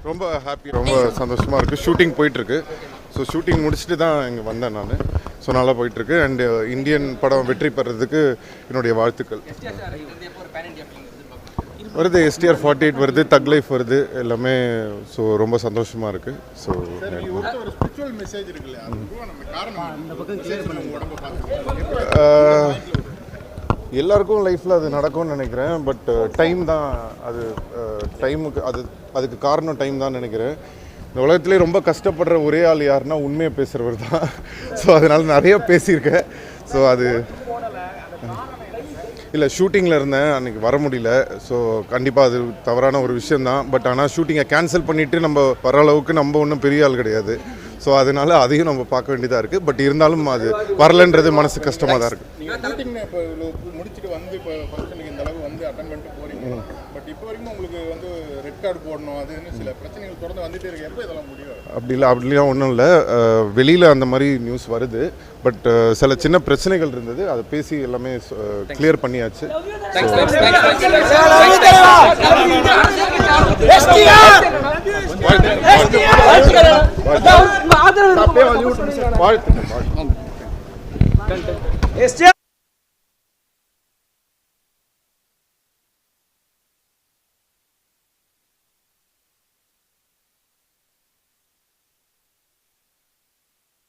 ரொம்ப ஹாப்பி, ரொம்ப சந்தோஷமாக இருக்குது. ஷூட்டிங் போயிட்டுருக்கு. ஸோ ஷூட்டிங் முடிச்சுட்டு தான் இங்கே வந்தேன் நான். ஸோ நல்லா போயிட்டுருக்கு. அண்டு இந்தியன் படம் வெற்றி பெறதுக்கு என்னுடைய வாழ்த்துக்கள். வருது STR 48 வருது, தக் லைஃப் வருது, எல்லாமே. ஸோ ரொம்ப சந்தோஷமாக இருக்குது. ஸோ எல்லாருக்கும் லைஃப்பில் அது நடக்கும்னு நினைக்கிறேன். பட் டைம் தான் அது. டைமுக்கு அதுக்கு காரணம் டைம் தான் நினைக்கிறேன். இந்த உலகத்திலே ரொம்ப கஷ்டப்படுற ஒரே ஆள் யாருன்னா உண்மையை பேசுகிறவர் தான். ஸோ அதனால் நிறைய பேசியிருக்கேன். ஸோ அது இல்லை, ஷூட்டிங்கில் இருந்தேன், அன்றைக்கி வர முடியல. ஸோ கண்டிப்பாக அது தவறான ஒரு விஷயந்தான். பட் ஆனால் ஷூட்டிங்கை கேன்சல் பண்ணிவிட்டு நம்ம வர அளவுக்கு நம்ம ஒன்றும் பெரிய ஆள் கிடையாது. ஸோ அதனால் அதையும் நம்ம பார்க்க வேண்டியதாக இருக்குது. பட் இருந்தாலும் அது வரலன்றது மனசு கஷ்டமாக தான் இருக்குது. முடிச்சுட்டு வந்து இப்போ ஃபங்க்ஷனுக்கு இந்த அளவு வந்து அட்டன் பண்ணிட்டு போகிறீங்க. பட் இப்போ வரைக்கும் உங்களுக்கு வந்து ரெட் கார்டு போடணும், அதுன்னு சில பிரச்சனைகள் தொடர்ந்து வந்துட்டே இருக்கு. எப்போ இதெல்லாம் முடியும்? அப்படிலாம் ஒன்றும் இல்லை. வெளியில் அந்த மாதிரி நியூஸ் வருது. பட் சில சின்ன பிரச்சனைகள் இருந்தது, அதை பேசி எல்லாமே கிளியர் பண்ணியாச்சு. வாழ்த்து.